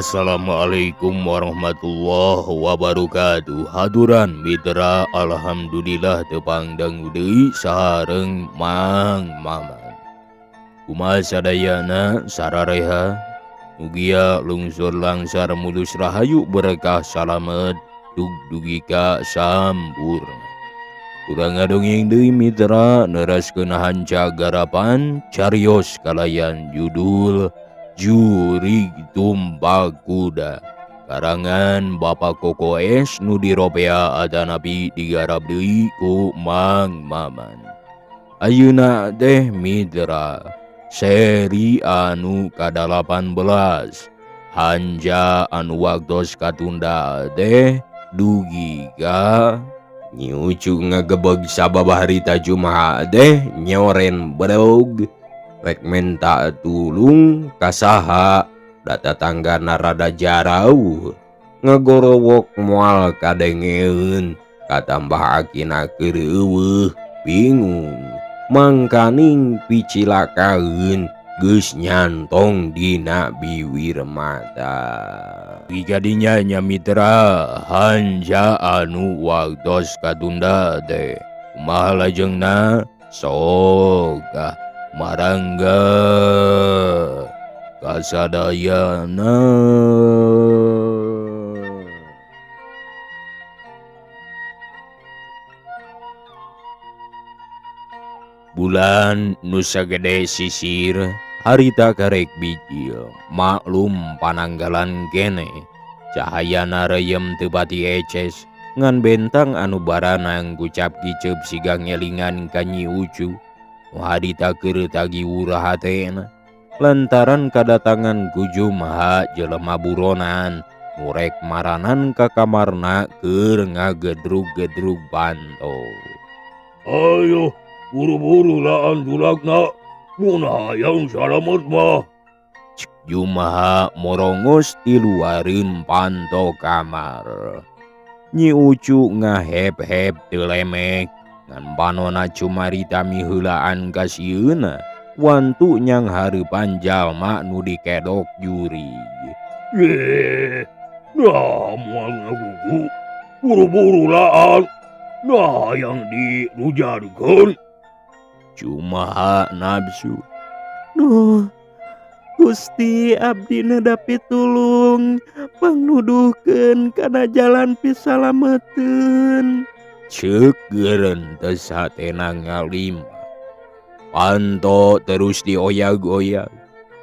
Assalamualaikum warahmatullahi wabarakatuh. Haturan mitra alhamdulillah tepangdang deui sareng Mang Maman. Kumaha sadayana sarareha mugia lungsur langsar mulus rahayu berkah salamet dugi ka sampurna. Urang ngadongeng deui mitra neraskeun hanca garapan carios kalayan judul Jurig Tumpak Kuda karangan Bapak Koko S nu diropea adanapi digarap deui ku Mang Maman. Ayeuna teh mitra seri anu ka-18 hanja anu waktos katunda teh dugi ka nyucu ngagebeg sababah harita Jumaha teh nyoren brog rek menta tulung kasaha data tangga narada jarau ngagorowok moal kadengeun katambah akina keur bingung mangkaning picilakaeun geus nyantong dina bibir mata. Digadinya nya mitra hanja anu waktos katunda teh kumaha lajengna sok marangga kasadayana. Bulan nu sagede sisir harita karek bijil maklum pananggalan kene cahayana reyem teu pati eces ngan bentang anu baranang gucap gicep sigang ngelingan ka Nyi Ucu hadita keur tagi wurah hatena lantaran kadatangan ku Jumaha jelema buronan murek maranan ka kamarna keur ngagedrug-gedrug panto. Ayo buru-buru laan tulakna mun hayang salamet mah. Jumaha morongos di luareun panto kamar. Nyi Ucu ngahep-hep teu lemek ngan panona cumarita miheulaan ka sieuna wantu nyang hareupan jalma nu dikedok jurig. Nah moal ngagugu buru-buru laan nah yang dirujarkeun. Cumaha nafsu. Duh, Gusti abdi nedapi tulung pangnuduhkeun kana jalan pisalameteun. Ceuk geureun teu satena ngalim. Panto terus dioyag-oyag,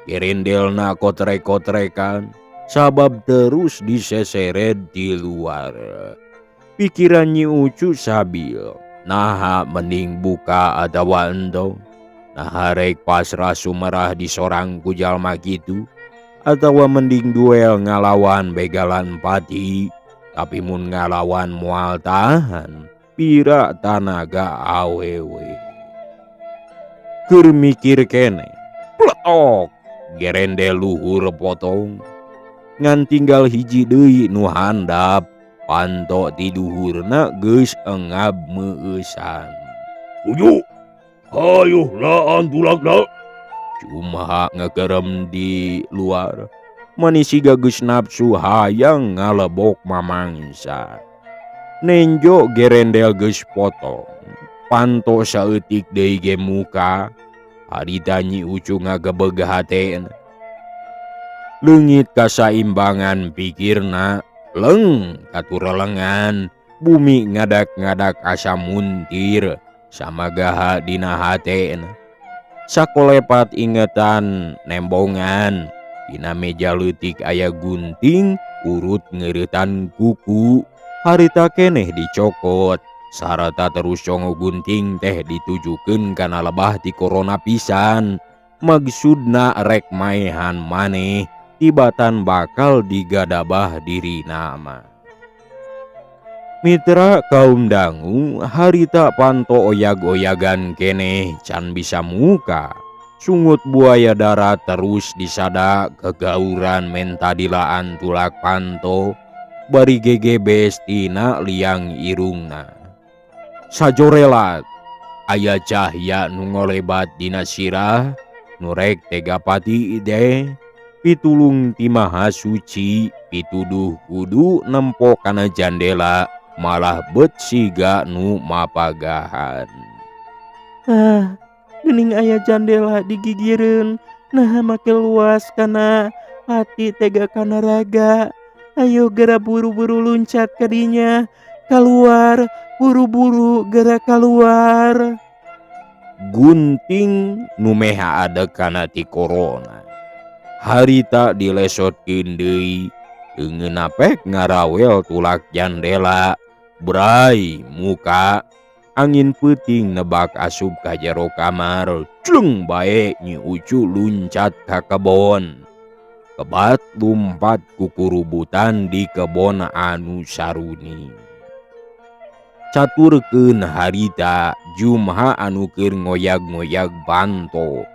kerendelna kotrek-kotrekan, sabab terus diseseret di luar. Pikiran Nyi Ucu sabil, naha mending buka atawa ento, naha rek pasrah sumerah di sorang ku jalma kitu, atawa mending duel ngalawan begalan pati, tapi mun ngalawan moal tahan, pira tanaga awewe. Keur mikir kene, pleok, gerendel luhur potong, ngan tinggal hiji deui nu handap, panto ti luhurna geus engab meueusan. Uju, hayu laan tulakna. Cumaha ngekerem di luar, manisiga geus nafsu hayang ngalebok mamangsa. Nenjo gerendel geus potong, panto saeutik deui ge muka, harita Nyi Ucu ngagebeg hatena. Leungit kasaimbangan pikirna, leng katuralengan, bumi ngadak-ngadak asa muntir, samagaha dina hatena. Sakolepat ingetan nembongan, dina meja leutik aya gunting, urut ngeuretan kuku, harita keneh dicokot, sarata terus congo gunting teh ditujukeun kana lebah ti corona pisan, maksudna rek maehan maneh tibatan bakal digadabah diri nama. Mitra kaum dangu harita panto oyag-oyagan keneh can bisa muka. Sungut buaya darat terus disada kegauran mentadilaan tulak panto bari gegebes tina liang irungna. Sajorelat aya cahya nu ngolebat dina sirah nu rek tega pati ide pitulung ti Maha Suci pituduh kudu nempo kana jandela malah bet siga nu mapagahan. Gening aya jandela digigireun, nah make luas kana hati tega kana raga. Ayo gera buru-buru luncat ka dinya, kaluar, buru-buru gera kaluar. Gunting nu meha adeg kana ti corona. Harita dilesotkeun deui, eungeunna pek ngarawel tulak jandela, brai muka. Angin peuting nebak asup ka jero kamar, cleng bae Nyi Ucu luncat ka kebon. Kebat lumpat ku kurubutan di kebon anu saruni. Caturkeun harita Jumaha anu keur ngoyag-ngoyag banto.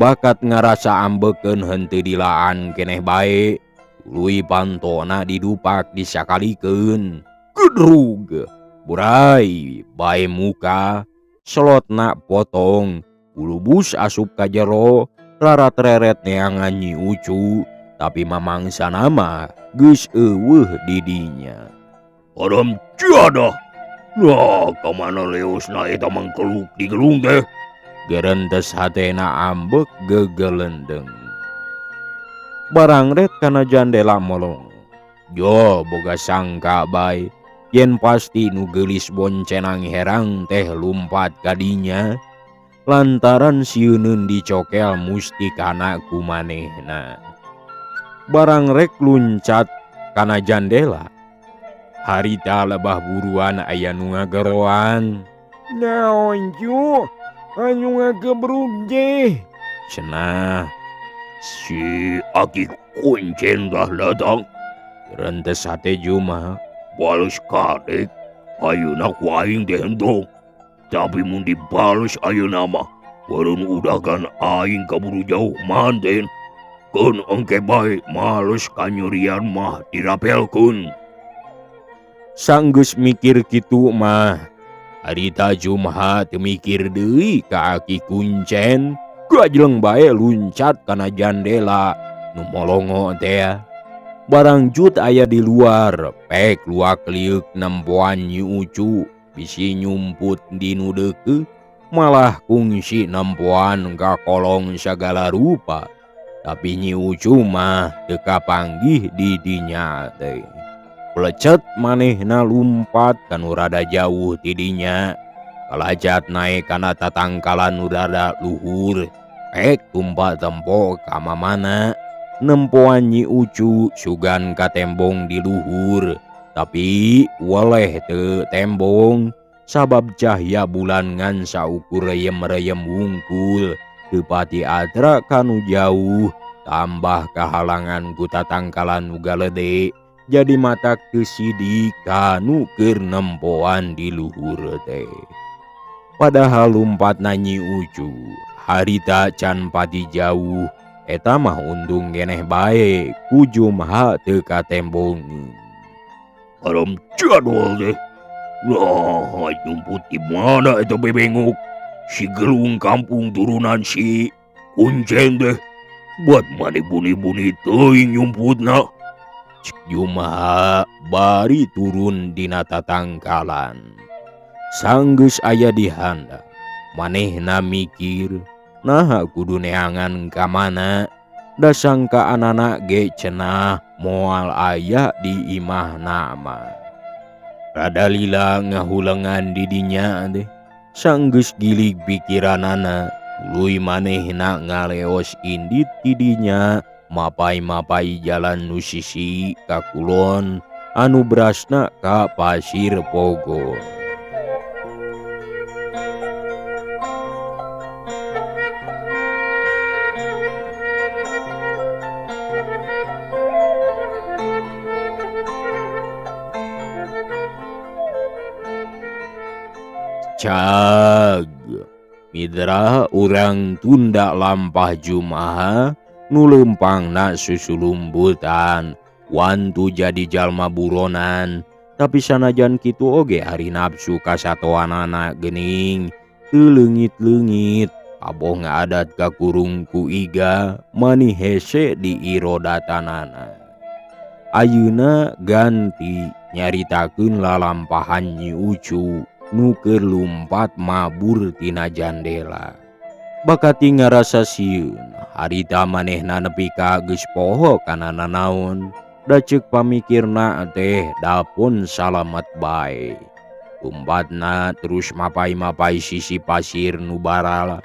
Bakat ngarasa ambekeun henteu dilaan keneh bae. Tuluy bantona didupak disakalikeun. Gedrug. Burai bae muka, selotna potong, bulubus asup ka jero, rarat reret neangan Nyi Ucu, tapi mamangsana mah geus eueuh di dinya. Adam ciadah. Nah, kamana leosna eta mangkeluk di gelung teh? Gerentes hatena ambek gegelendeng. Barang ret kana jandela molong. Jo boga sangka bae. Yen pasti nu geulis boncenang herang teh lumpat kadinya, lantaran sieuneun dicokel musti kana kumanehna. Barang rek luncat kana jandela, harita lebah buruan aya nu ngageroan. Naon Ju, anu ngagebrug je? Cenah, Si Aki Kuncen dah datang. rentes hate Juma. Bales kadek, ayeuna ku aing teh henteu. Tapi mun dibales ayeuna mah, beureun udagan aing kaburu jauh manten. Keun engke bae males kanyurian mah dirapelkeun. Sanggeus mikir kitu mah, harita Jumaha teu mikir deui ka Aki Kuncen, gajleng bae luncat kana jandela nu molongo teh. Barang jut aya di luar, pek luak liuk nempoan Nyi Ucu, bisi nyumput di nu deukeuh, malah kungsi nempoan ka kolong sagala rupa. Tapi Nyi Ucu mah teu kapanggih di dinya teh. Plecet manehna lumpat kanu rada jauh ti dinya, kalajat naek kana tatangkalan nu rada luhur, pek tumpa tempo ka mamana. Nempoan Nyi Ucu sugan ka tembong di luhur, tapi weleh teu tembong sabab cahya bulan ngan saukur reyem-reyem wungkul teu pati atra kanu jauh, tambah kahalangan ku tatangkalan nu galede, jadi matak teu sidi kanu keur nempoan di luhur teh. Padahal lumpatna Nyi Ucu harita can pati jauh, eta mah untung geneh bae ku Jumaha teu katembongeun. Adam jadwal teh. Nah, nyumput di mana eta bebengok? Si gelung kampung turunan si Kuncen teh. Buat mane buni-buni teuing nyumputna. Cik Jumaha bari turun dina tatangkalan. Sanggeus aya di handap, manehna mikir, nah kudu neangan ka mana. Da sangka anana ge cenah moal aya di imahna mah. Rada lila ngahulengan di dinya teh. Sanggeus gilig pikiranana, tuluy manehna ngaleos indit ti dinya, mapai-mapai jalan nu sisi ka kulon anu berasna ka Pasir Pogon. Cag mitra urang tunda lampah Jumaha nu leumpangna susulumbutan wantu jadi jalma buronan, tapi sanajan kitu oge hari nafsu kasatoanana geuning teu leungit-leungit, Aboh ngadat kakurung ku iga mani hese di irodatanana. Ayeuna ganti nyaritakeun lalampahan Nyi Ucu nu keur lumpat mabur tina jandela. Bakati ngarasa sieun, harita manehna nepi ka geus poho kana nanaon, da ceuk pamikirna teh dapun salamet bae. Lumpatna terus mapai-mapai sisi pasir nu baral.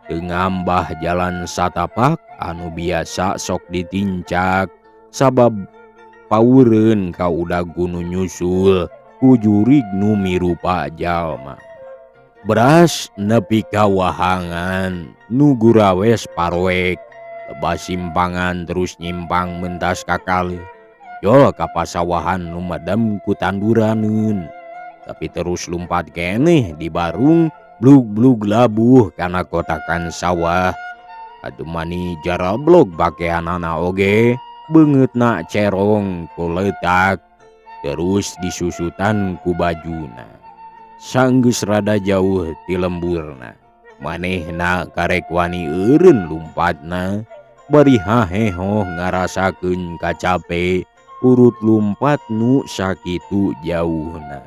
Teu ngambah jalan satapak anu biasa sok ditincak sabab paureun ka udag nu nyusul ku jurig nu mirupa jalma. Beras nepi ka wahangan nu gurawes parwek, lebah simpangan terus nyimpang mentas kakali. Yol ka pasawahan nu medem ku tanduraneun. Tapi terus lumpat keneh di barung blug-blug labuh kana kotakan sawah. Adumani jarablog bakeanana oge, beungeutna cerong ku leutak, terus disusutan ku bajuna. Sanggeus rada jauh ti lemburna, manehna karek wani eureun lumpatna, bari haheho ngarasakeun kacape urut lumpat nu sakitu jauhna.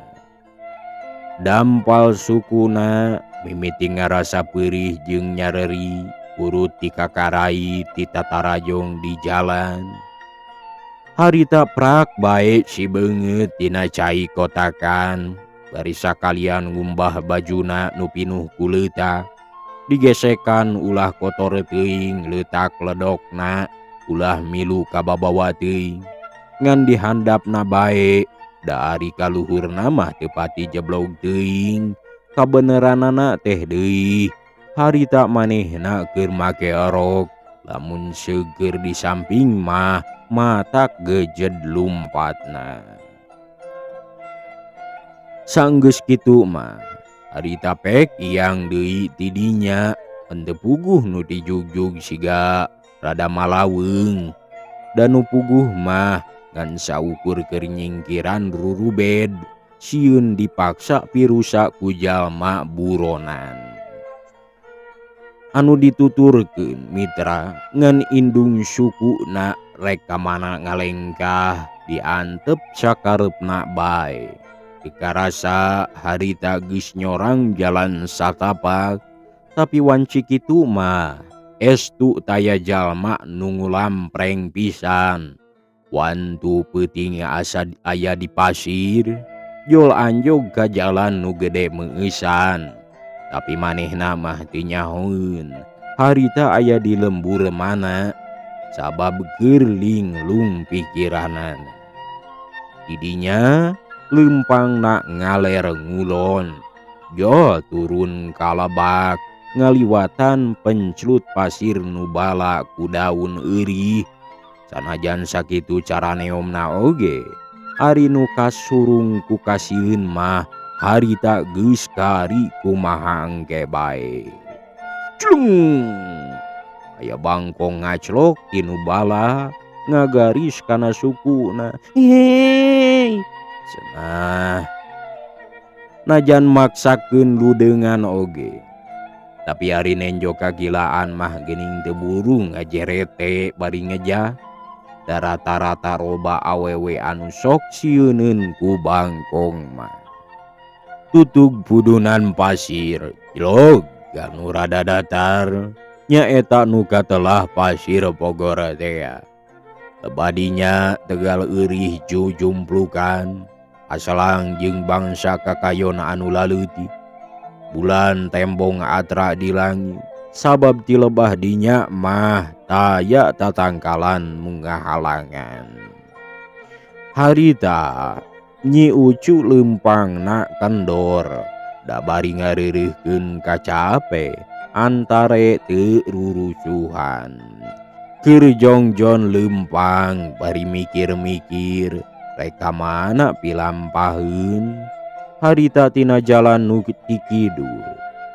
Dampal sukuna mimiti ngarasa peurih jeung nyareri urut ti kakarai ti tatarajong di jalan. Harita prak bae si beungeut tina cai kotakan, bari sakalian ngumbah bajuna nu pinuh ku leutak, digesekan ulah kotor teuing leutak ledokna, ulah milu kababawa teuing. Ngan dihandapna bae, da ari kaluhurna mah teu pati jeblog teuing, kabeneranana teh deui harita manehna keur make erok, lamun seueur di samping mah matak gejed lumpatna. Sanggeus kitu mah harita pek iyang deui ti dinya, henteu puguh nu dijugjug siga rada malaweung, dan nu puguh mah ngan saukur keur nyingkiran rurubed, sieun dipaksa pirusa ku jalma buronan. Anu dituturkeun mitra ngan indung sukuna rek kamana ngalengkah diantep sakarepna bae. Dikarasa harita geus nyorang jalan satapak, tapi wanci kitu mah estu taya jalma nu ngulampreng pisan. Wantu peuting asa aya di pasir, jol anjog ka jalan nu gede meueusan. Tapi manehna mah teu nyahoeun harita aya di lembur mana, sabab keur linglung pikiranana. Didinya leumpangna ngaler ngulon, jol turun kalabak ngaliwatan penclut pasir nu bala ku daun eurih. Sanajan sakitu cara neomna oge, ari nu kasurung ku kasieun mah harita geus kari kumaha engke bae. Clung! Aya bangkong ngaclok tinu bala ngagaris kana sukuna. Hei! Cenah. Najan maksakeun ludeungan oge. Tapi ari nenjo kagilaan mah geuning teu buru ngajerete bari ngejah. Da rata-rata roba awewe anu sok sieuneun ku bangkong mah. Tutug pudunan pasir, jlog anu rada datar, nyaeta nu katelah pasir Pogor teh. Lebadinya tegal eurih jujumplukan, asalang jeung bangsa kakayona anu laleuti. Bulan tembong atra di langit, sabab ti lebah dinya mah taya tatangkalan munggah halangan. Harita Nyi Ucu leumpangna kendor, da bari ngareureuhkeun kacape antare teu rurusuhan. Keur jongjon leumpang bari mikir-mikir rek ka mana pilampaheun. Harita tina jalan nu ti kidul,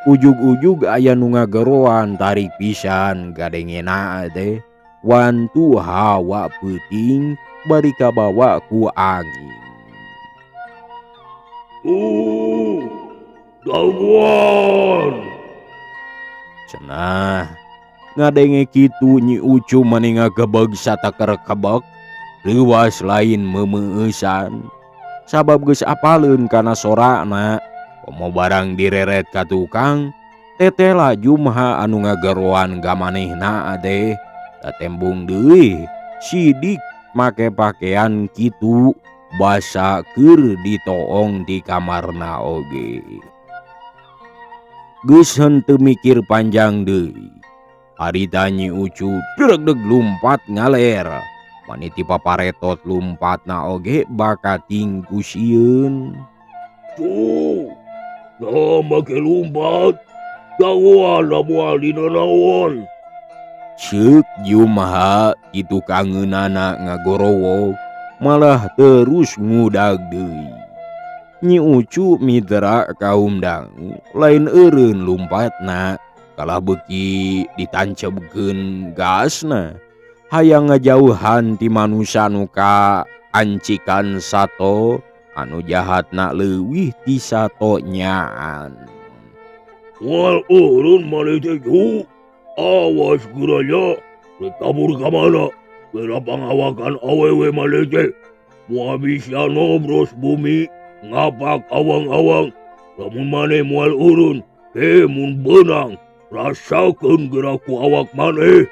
ujug-ujug aya nu ngageroan tarik pisan gadengena teh, wantu hawa peuting bari kabawa ku angin. Gangguan! Cenah ngadenge kitu Nyi Ucu mani ngagebeg satakar kebek leuwas lain memeueusan sabab geus apaleun kana sorana komo barang direret ka tukang teteh laju maha anu ngageroan gamanehna ade tatembung deui sidik make pakean kitu basa keur ditoong di kamarna oge. Geus henteu mikir panjang deui harita Nyi Ucu deg lumpat ngaler maniti paparetot lumpatna oge bakating ku sieun. Tuh, nama ke lumpat, gawan moal dina naon. Ceuk jumaha itu kangeunana ngagorowok malah terus ngudag deui. Nyi Ucu mitra kaum dangu lain eureun lumpatna kalah beuki ditancebkeun gasna hayang ngajauhan ti manusia nu ancikan sato anu jahatna leuwih ti sato nyaan. Moal urun malih ju, awas geranya, kabur ka mana? Kira pangawakan awewe malih teh, moal bisa nobros bumi, ngapak awang-awang, lamun maneh moal urun, mun benang, rasakeun geraku awak maneh.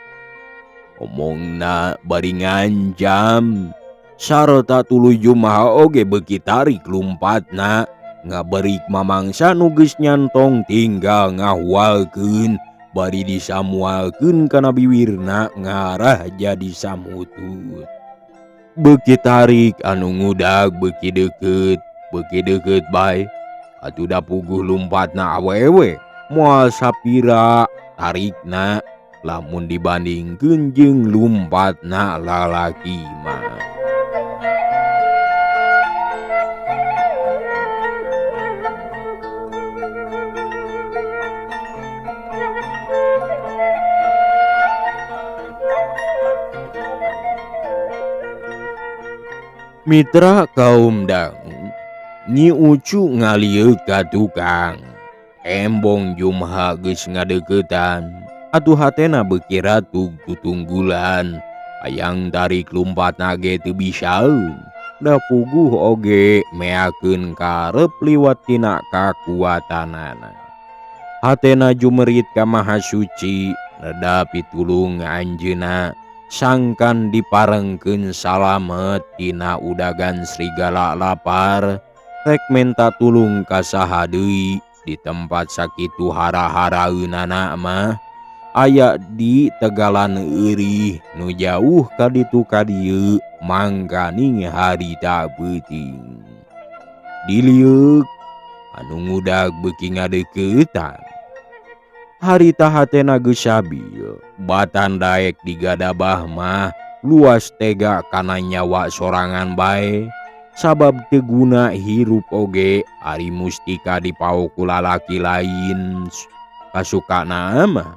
Omongna bari ngancam sarta tuluy jumaha oge beuki tarik lumpatna ngaberik mamangsa nu geus nyantong tinggal ngahualkeun bari disamualkeun kana biwirna ngarah jadi samutu. Beuki tarik anu ngudag beuki deukeut bae atuh da puguh lumpatna awewe moal sapira tarikna lamun dibandingkeun jeung lumpatna lalaki mah. Mitra kaum dangu, Nyi Ucu ngalieuk ka tukang. Embong jumaha geus ngadeuketan atuh hatena beuki ratug tutunggulan hayang tarik lumpatna ge teu bisaeun da puguh oge meakeun karep liwat tina kakuatanana. Hatena jumerit ka Maha Suci reda pitulung anjeunna sangkan diparengkeun salamet tina udagan serigala lapar rek menta tulung ka saha deui di tempat sakitu hara-haraeunana mah aya di tegalan eurih nu jauh ka ditu ka dieu mangkaning harita beuting. Dilieuk anu ngudag beuki ngadeuketan. Harita hatena geus sabil, batan daek digadabah mah luas tega kana nyawa sorangan bae. Sabab teu guna hirup oge ari mustika dipaok ku lalaki lain kasukana mah.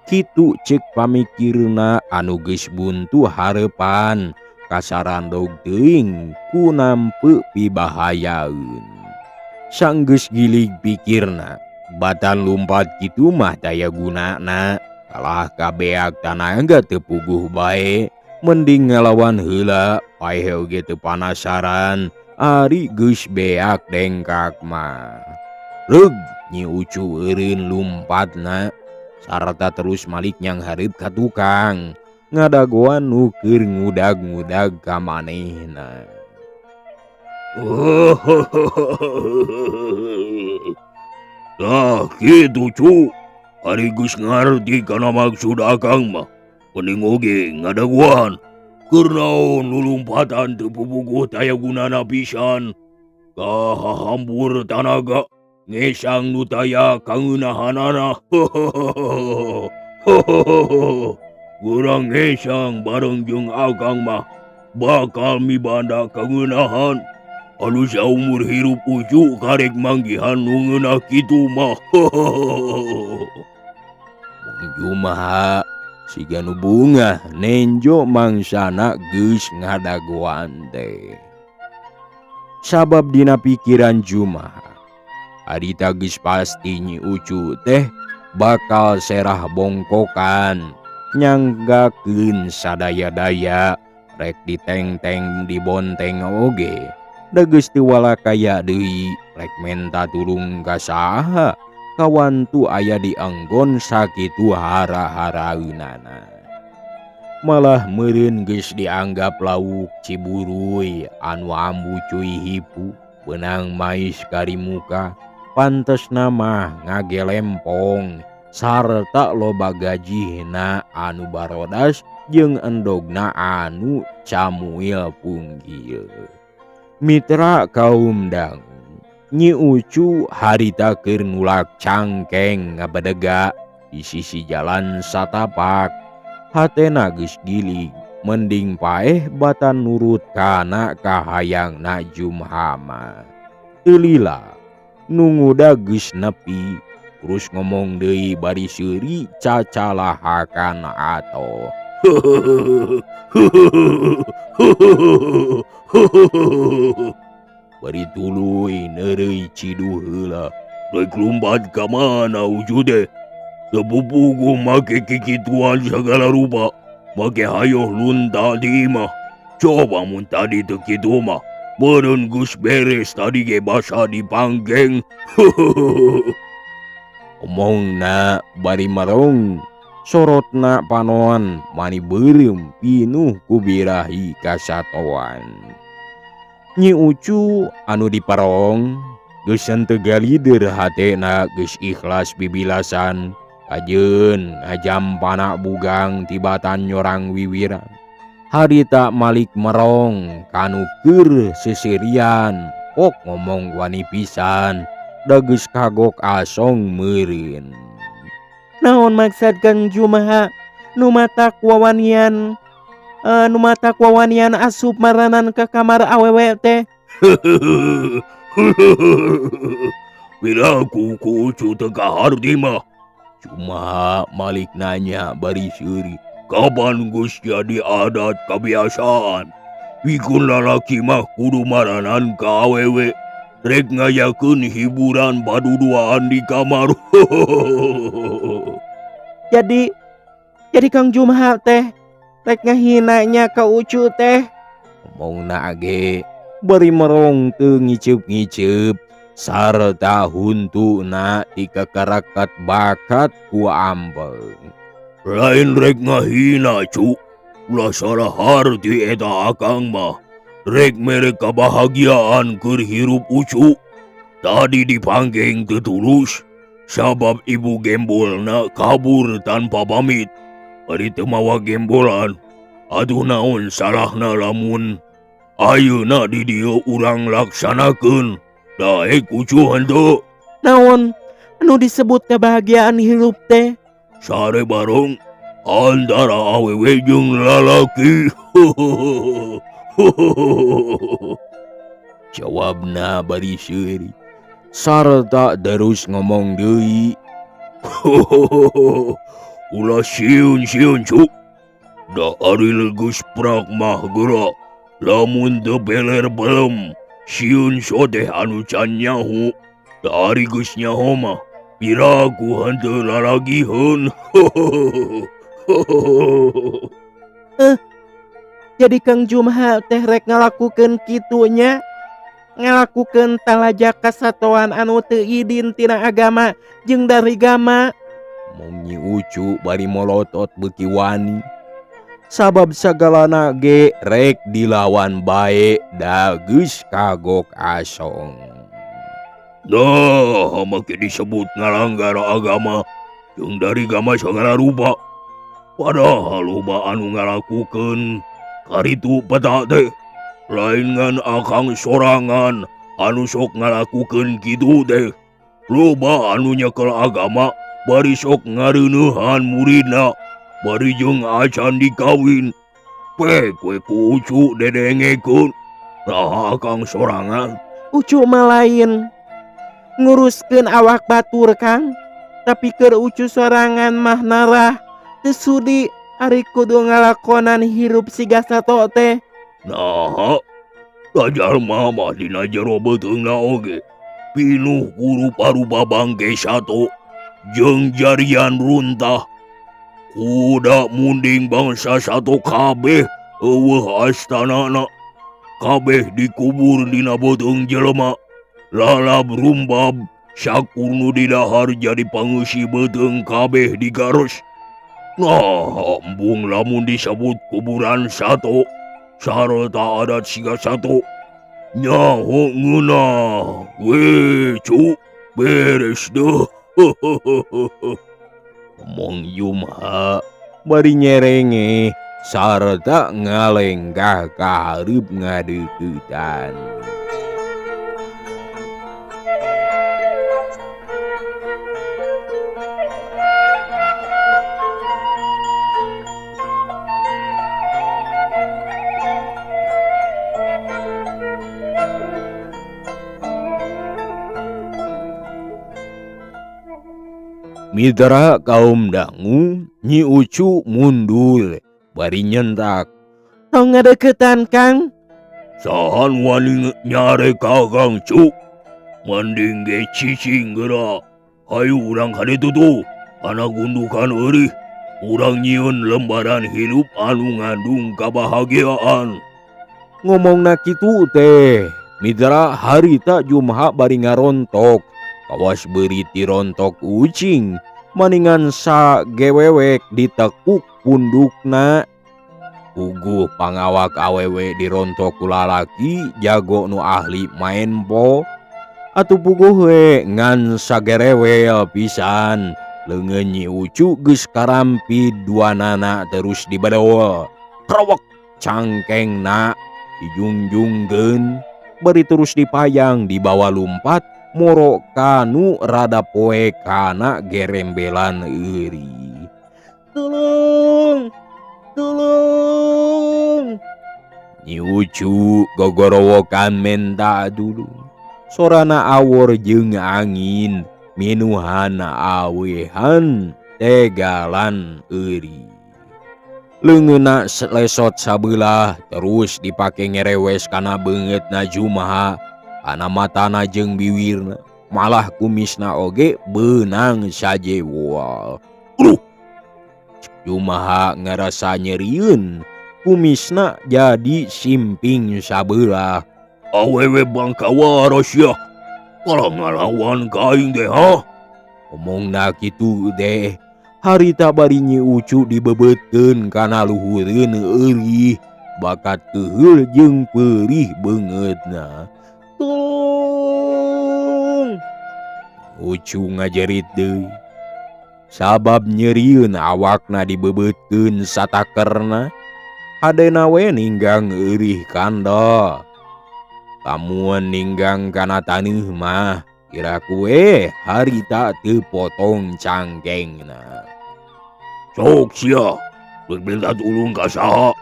Kitu ceuk pamikirna anu geus buntu hareupan kasarandog teuing ku nampeu pibahayaeun. Sanggeus gilig pikirna, batan lumpat kitu mah daya gunana kalah kabeak tanaga teu puguh bae. Mending ngalawan heula paeh oge teu panasaran ari geus beak dengkak mah. Reug Nyi Ucu eureun lumpatna sarta terus malik nyang hareup ka tukang ngadagoan nu keur ngudag-ngudag ka manehna. Tah kitu cu, ari geus ngarti kana maksud akang mah. Mending oge ngadaguan, keur naon lulumpatan teu pupuguh daya gunana pisan. Kahahambur tanaga ngesang nu taya kangeunahanana. Kurang ngesang bareng jeung akang mah bakal mibanda kangeunahan. Anu saumur hirup Ucu karek manggihan nu ngeunah kitu mah. Jumaha siga nu bunga nenjo mangsana geus ngadagoan teh. Sabab dina pikiran Jumaha harita geus pasti Nyi Ucu teh bakal serah bongkokan nyanggakeun sadaya-daya rek diteng-teng dibonteng oge. Da geus teu walakaya deui rek menta tulung ka saha kawan tu aya di enggon sakitu hara-haraeunana. Malah meureun geus dianggap lauk ciburuy anu ambu cuy hipu beunang mais kari muka, pantesna mah ngagelempong sarta loba gajihna anu barodas jeung endogna anu camuil punggil. Mitra kaum dangu, Nyi Ucu harita keur nulak cangkeng ngabadega di sisi jalan satapak. Hatena geus gilig, mending paeh batan nurut kana kahayangna Jumhama. Teu lila, nunguda geus nepi, terus ngomong deui bari seuri cacalahakan ato. Bari tuluy neureuy cidu heula. Rek lumpat ka mana Ucu teh? Sepupuku make kikituan segala rupa, make hayo lunta di imah. Coba mun tadi teu kitu mah, meureun geus beres tadi ge basa dipanggeng. Omongna bari merong, sorotna panoan mani beureum pinuh ku birahi kasatoan. Nyi Ucu anu diparong geus henteu galider hatena geus ikhlas bibilasan. Ajeun ajampana bugang tibatan nyorang wiwirang. Harita malik merong kanu keur seserian pok ngomong wani pisan da geus kagok asong meureun. Naon maksad Kang Jumaha nu matak wawanian asup maranan ke kamar awewe teh? Piraku ku Ucu teu kaharti mah. Cuma malik nanya bari seuri. Kapan geus jadi adat kebiasaan? Pikun lalaki mah kudu maranan ka awewe. Rek ngayakeun hiburan baduduaan di kamar. Jadi Kang Jumaha teh rek ngahinanya ka Ucu teh? Omongna age bari merong teu ngiceup-ngiceup sarta huntuna dikekarakat bakat ku ampeng. Lain rek ngahina cu, ulah salah harti eta akang mah. Rek mere kebahagiaan keur hirup Ucu. Tadi dipanggeng teu tulus, sabab ibu gembolna kabur tanpa pamit. Bari teu mawa gembolan, atuh naon salahna lamun ayeuna di dieu urang laksanakeun. Daek Ucu henteu. Naon anu disebut kebahagiaan hirup teh? Sare bareng antara awewe jeung lalaki. Jawabna bari seuri sarta terus ngomong deui. Ulah sieun-sieun cu. Da ari geus prak mah geura. Lamun teu beler belem sieun soteh anu can nyaho. Da ari geus nyaho mah piraku henteu lalagiheun. Jadi Kang Jumaha teh rek ngalakukeun kitunya, ngalakukeun talajak kasatoan anu teu idin tina agama jeung dari gama. Mung Nyi Ucu bari molotot beuki wani. Sabab sagalana ge rek dilawan bae da geus kagok asong. Dah make disebut ngalanggar agama jeung dari gama sagala rupa. Padahal loba anu ngalakukeun karitu peta teh. Lain ngan akang sorangan anu sok ngalakukeun kitu teh. Loba anu nyekel agama bari sok ngareuneuhan muridna. Bari jeung acan dikawin. Pek we ku Ucu dedengekeun. Nah akang sorangan. Ucu mah lain nguruskeun awak batur Kang, tapi keur Ucu sorangan mah narah teu sudi ari kudu ngalakonan hirup siga sato teh. Nah, jalma mah dina jero beuteungna oge pinuh ku rupa-rupa bangke sato. jeung jarian runtah. Kuda munding bangsa satu kabeh eueuh astanana. Kabeh dikubur dina beuteung jelema. Lalab rumbab syakur nu di dahar jadi pangeusi beuteung kabeh digaros. Nah, embung lamun disebut kuburan sato sarta adat siga sato. Nyaho ngeunah, we cu, beres deuh. Omong Yumha bari nyerenge sarta ngalenggah ka hareup ngadeuketan. Mitra kaum dangu, Nyi Ucu mundur bari nyentak. Tong ngadeuketan Kang. Sahan wani nyare kakang cu. Mending ge cicing geura. Hayu urang kaditu tuh. Anak gundukan eurih. Urang nyieun lembaran hidup anu ngandung kabahagiaan. Ngomongna kitu teh, mitra harita Jumha bari ngarontok. Kawas beuri ti rontok ucing, maningan sagewewek ditekuk pundukna. Puguh pangawak awewe dirontok ku lalaki jago nu ahli main po. Atuh puguh we ngan sagerewel pisan. Leungeun Nyi Ucu geus karampi duanana terus dibadol. Krowek cangkengna dijungjungkeun bari terus dipayang dibawa lumpat moro kanu rada poe kana gerembelan eueuh. Tulung! Tulung! Nyi Ucu gogorowokan menta dulu. Sorana awor jeung angin, minuhana awehan tegalan eueuh. Leungeunna lesot sabelah terus dipake ngerewes kana beungeutna Jumha, kana matana jeung bibirna, malah kumisna oge beunang sajewol. Jumha ngerasa nyerieun, kumisna jadi simping sabelah. Awewe bangka waras ya. Kalau ngalawan ka aing teh ha. Omongna kitu deh, harita bari Nyi Ucu dibebeutkeun kana luhureun eueuh, bakat keheul jeung peurih beungeutna. Tulung! Ucu ngajerit deui. Sabab nyerieun awakna dibebeutkeun satakerna, hadena we ninggang eurih kanda. Lamun ninggang kana taneuh mah kira kue harita teu potong cangkengna. Sok sia, rek minta tulung ka saha?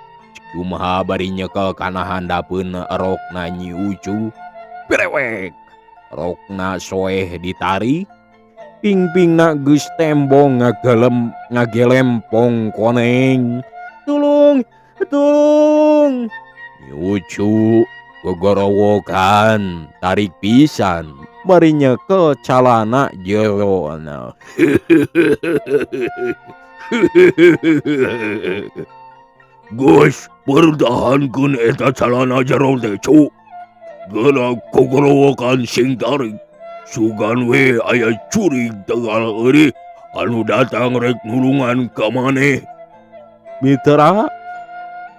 Jumha bari nyekel kana handapeun rokna Nyi Ucu. Perewek, rokna soeh ditarik, pingpingna geus tembong ngagelempong koneng. Tulung! Tulung! Nyi Ucu gogorowokan tarik pisan bari nyekel calana jerona. Gus, pertahankeun eta calana jero teh cu. Geura gogorowokan sing tarik. Sugan we aya curig tegal eueuh anu datang rek nulungan ka maneh. Mitra,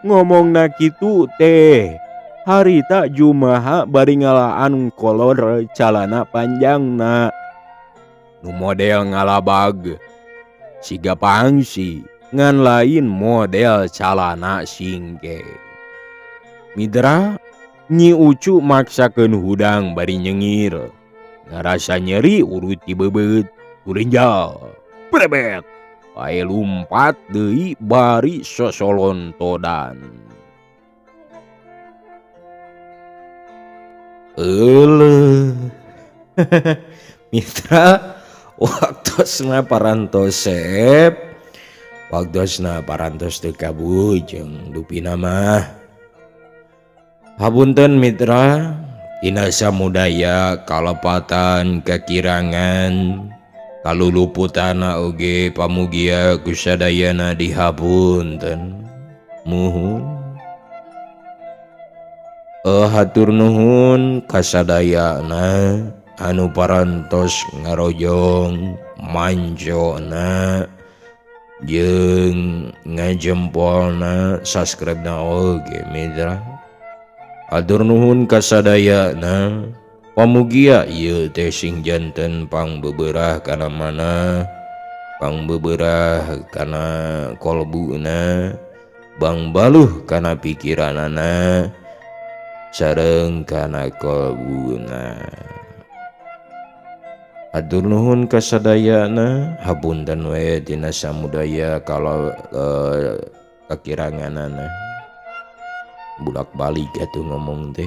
ngomongna kitu teh, harita Jumha bari ngalaan kolor calana panjangna. Nu model ngalabag siga pangsi ngan lain model calana singke. Mitra, Nyi Ucu maksakeun hudang bari nyengir. Ngarasa nyeri urut ti bebeut kurinjal. Brebet. Bae lumpat deui bari sosolontodan. Mitra, waktosna parantosep, waktosna parantos teu kabu jeung dupina mah. Hapunten mitra, tina samudaya kalepatan kekirangan kaluluputana oge pamugia kusadayana dihapunten. Muhun. Hatur nuhun kasadayana anu parantos ngarojong manjona jeung ngajempolna subscribe-na oge mitra. Hatur nuhun kasadayana pamugia ieu teh sing janten pangbeberah kana mana, pangbeberah kana kolbuna, bang baluh kana pikiranana sareng kana kolbuna. Hatur nuhun kasadayana hapunten we tina samudaya kalau kakiranganana. Bulak balik atuh ngomong teh.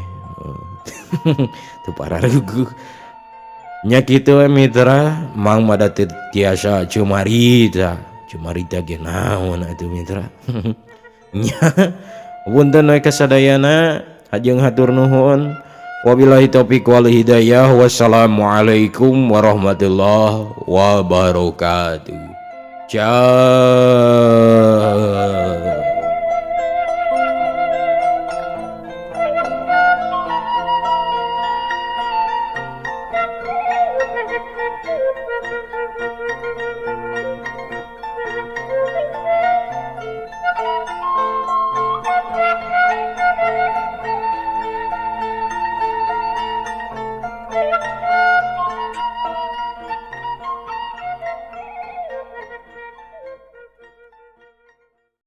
Teu pararugu. Nya kitu we mitra, mang mada tiasa cumarita. Cumarita ge naon atuh mitra. Nya punten we kasadayana hajeng hatur nuhun. Wabillahi taufiq wal hidayah. Wassalamualaikum warahmatullahi wabarakatuh. Ciao.